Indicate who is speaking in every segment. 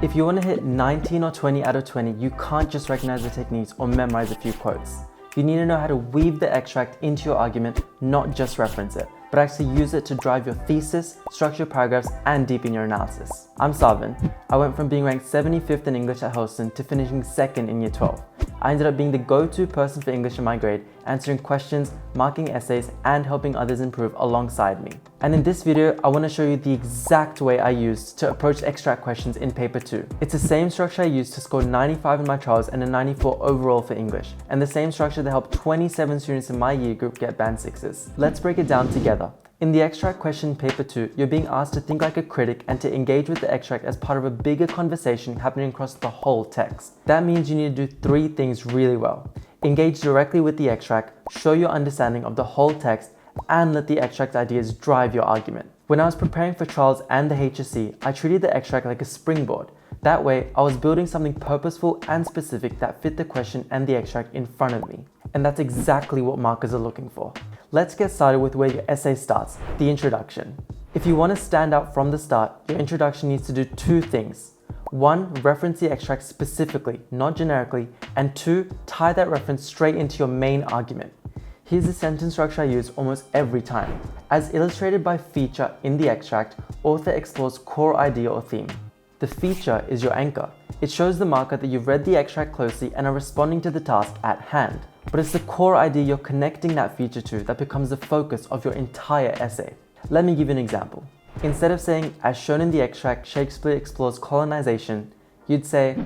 Speaker 1: If you want to hit 19 or 20 out of 20, you can't just recognize the techniques or memorize a few quotes. You need to know how to weave the extract into your argument, not just reference it, but actually use it to drive your thesis, structure paragraphs, and deepen your analysis. I'm Saavan. I went from being ranked 75th in English at Houston to finishing 2nd in Year 12. I ended up being the go-to person for English in my grade, answering questions, marking essays, and helping others improve alongside me. And in this video, I want to show you the exact way I used to approach extract questions in paper 2. It's the same structure I used to score 95 in my trials and a 94 overall for English, and the same structure that helped 27 students in my year group get band 6s. Let's break it down together. In the extract question paper 2, you're being asked to think like a critic and to engage with the extract as part of a bigger conversation happening across the whole text. That means you need to do 3 things really well. Engage directly with the extract, show your understanding of the whole text, and let the extract ideas drive your argument. When I was preparing for trials and the HSC, I treated the extract like a springboard. That way, I was building something purposeful and specific that fit the question and the extract in front of me. And that's exactly what markers are looking for. Let's get started with where your essay starts, the introduction. If you want to stand out from the start, your introduction needs to do 2 things. 1, reference the extract specifically, not generically, and 2, tie that reference straight into your main argument. Here's the sentence structure I use almost every time. As illustrated by feature in the extract, author explores core idea or theme. The feature is your anchor. It shows the marker that you've read the extract closely and are responding to the task at hand. But it's the core idea you're connecting that feature to that becomes the focus of your entire essay. Let me give you an example. Instead of saying, as shown in the extract, Shakespeare explores colonization, you'd say,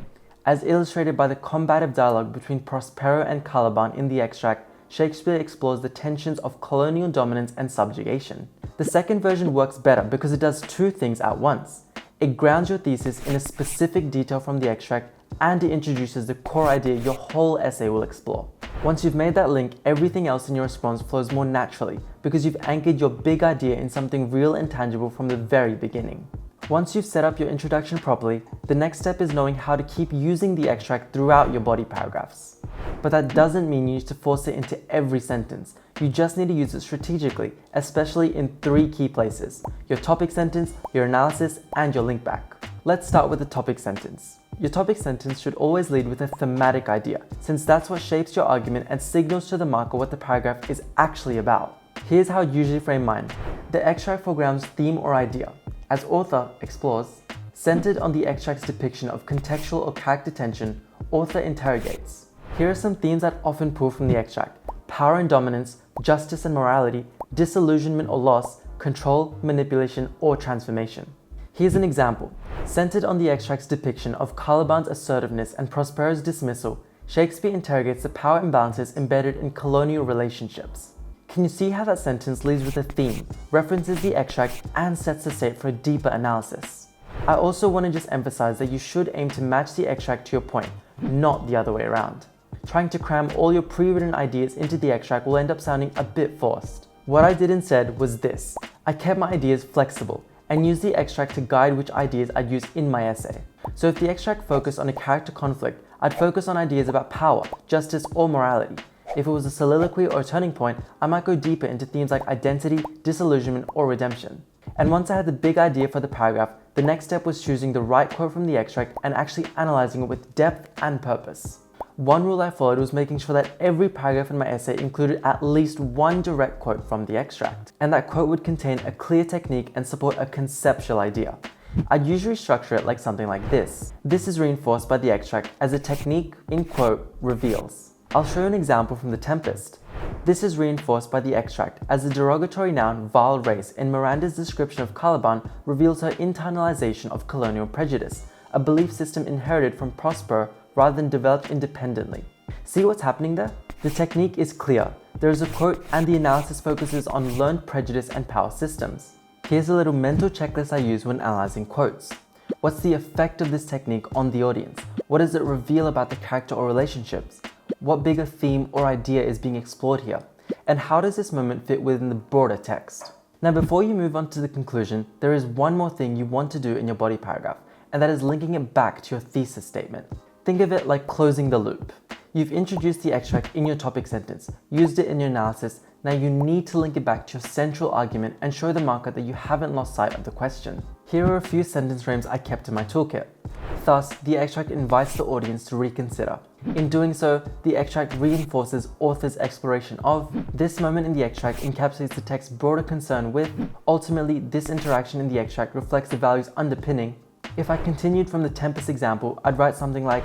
Speaker 1: as illustrated by the combative dialogue between Prospero and Caliban in the extract, Shakespeare explores the tensions of colonial dominance and subjugation. The second version works better because it does 2 things at once. It grounds your thesis in a specific detail from the extract, and it introduces the core idea your whole essay will explore. Once you've made that link, everything else in your response flows more naturally because you've anchored your big idea in something real and tangible from the very beginning. Once you've set up your introduction properly, the next step is knowing how to keep using the extract throughout your body paragraphs. But that doesn't mean you need to force it into every sentence. You just need to use it strategically, especially in 3 key places: your topic sentence, your analysis, and your link back. Let's start with the topic sentence. Your topic sentence should always lead with a thematic idea, since that's what shapes your argument and signals to the marker what the paragraph is actually about. Here's how I usually frame mine. The extract foregrounds theme or idea. As author explores, centered on the extract's depiction of contextual or character tension, author interrogates. Here are some themes that often pull from the extract: power and dominance, justice and morality, disillusionment or loss, control, manipulation, or transformation. Here's an example. Centered on the extract's depiction of Caliban's assertiveness and Prospero's dismissal, Shakespeare interrogates the power imbalances embedded in colonial relationships. Can you see how that sentence leads with a theme, references the extract, and sets the stage for a deeper analysis? I also want to just emphasize that you should aim to match the extract to your point, not the other way around. Trying to cram all your pre-written ideas into the extract will end up sounding a bit forced. What I did instead was this. I kept my ideas flexible and used the extract to guide which ideas I'd use in my essay. So if the extract focused on a character conflict, I'd focus on ideas about power, justice, or morality. If it was a soliloquy or a turning point, I might go deeper into themes like identity, disillusionment, or redemption. And once I had the big idea for the paragraph, the next step was choosing the right quote from the extract and actually analyzing it with depth and purpose. One rule I followed was making sure that every paragraph in my essay included at least 1 direct quote from the extract, and that quote would contain a clear technique and support a conceptual idea. I'd usually structure it like something like this. This is reinforced by the extract as the technique in quote reveals. I'll show you an example from The Tempest. This is reinforced by the extract as the derogatory noun vile race in Miranda's description of Caliban reveals her internalization of colonial prejudice, a belief system inherited from Prospero rather than developed independently. See what's happening there? The technique is clear. There is a quote and the analysis focuses on learned prejudice and power systems. Here's a little mental checklist I use when analyzing quotes. What's the effect of this technique on the audience? What does it reveal about the character or relationships? What bigger theme or idea is being explored here? And how does this moment fit within the broader text? Now, before you move on to the conclusion, there is one more thing you want to do in your body paragraph, and that is linking it back to your thesis statement. Think of it like closing the loop. You've introduced the extract in your topic sentence, used it in your analysis, now you need to link it back to your central argument and show the marker that you haven't lost sight of the question. Here are a few sentence frames I kept in my toolkit. Thus, the extract invites the audience to reconsider. In doing so, the extract reinforces author's exploration of. This moment in the extract encapsulates the text's broader concern with. Ultimately, this interaction in the extract reflects the values underpinning. If I continued from the Tempest example, I'd write something like,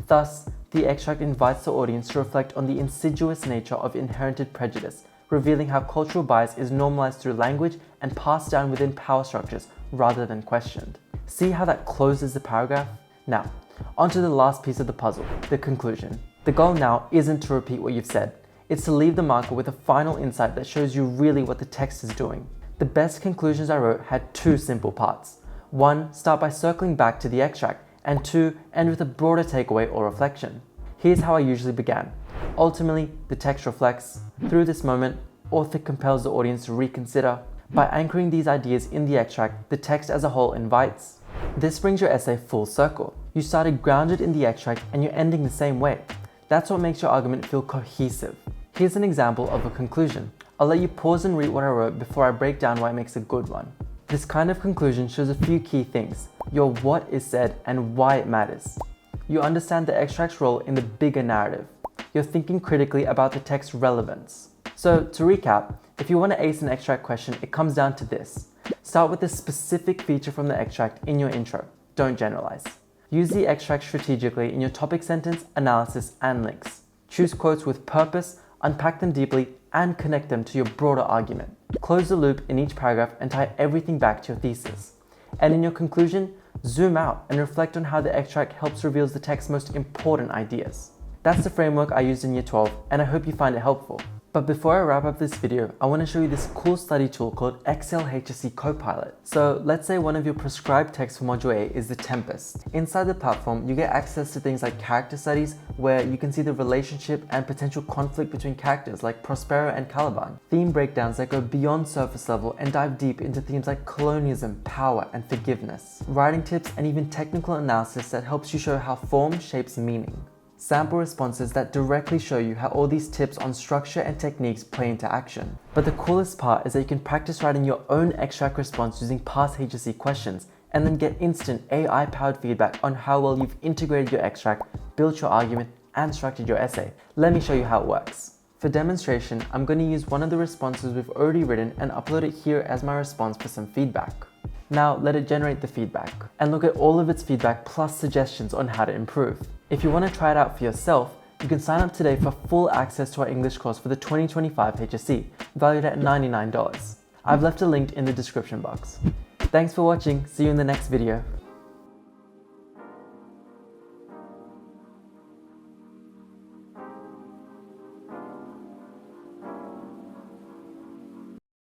Speaker 1: thus, the extract invites the audience to reflect on the insidious nature of inherited prejudice, revealing how cultural bias is normalized through language and passed down within power structures rather than questioned. See how that closes the paragraph? Now, onto the last piece of the puzzle, the conclusion. The goal now isn't to repeat what you've said. It's to leave the marker with a final insight that shows you really what the text is doing. The best conclusions I wrote had two simple parts. One, start by circling back to the extract, and two, end with a broader takeaway or reflection. Here's how I usually began. Ultimately, the text reflects. Through this moment, author compels the audience to reconsider. By anchoring these ideas in the extract, the text as a whole invites. This brings your essay full circle. You started grounded in the extract and you're ending the same way. That's what makes your argument feel cohesive. Here's an example of a conclusion. I'll let you pause and read what I wrote before I break down why it makes a good one. This kind of conclusion shows a few key things. Your what is said and why it matters. You understand the extract's role in the bigger narrative. You're thinking critically about the text's relevance. So to recap, if you want to ace an extract question, it comes down to this. Start with a specific feature from the extract in your intro. Don't generalize. Use the extract strategically in your topic sentence, analysis, and links. Choose quotes with purpose, unpack them deeply, and connect them to your broader argument. Close the loop in each paragraph and tie everything back to your thesis. And in your conclusion, zoom out and reflect on how the extract helps reveal the text's most important ideas. That's the framework I used in Year 12, and I hope you find it helpful. But before I wrap up this video, I want to show you this cool study tool called Excel HSC Copilot. So let's say one of your prescribed texts for Module A is the Tempest. Inside the platform, you get access to things like character studies, where you can see the relationship and potential conflict between characters like Prospero and Caliban. Theme breakdowns that go beyond surface level and dive deep into themes like colonialism, power, and forgiveness. Writing tips and even technical analysis that helps you show how form shapes meaning. Sample responses that directly show you how all these tips on structure and techniques play into action. But the coolest part is that you can practice writing your own extract response using past HSC questions and then get instant AI-powered feedback on how well you've integrated your extract, built your argument, and structured your essay. Let me show you how it works. For demonstration, I'm going to use one of the responses we've already written and upload it here as my response for some feedback. Now let it generate the feedback and look at all of its feedback plus suggestions on how to improve. If you want to try it out for yourself, you can sign up today for full access to our English course for the 2025 HSC, valued at $99. I've left a link in the description box. Thanks for watching, see you in the next video.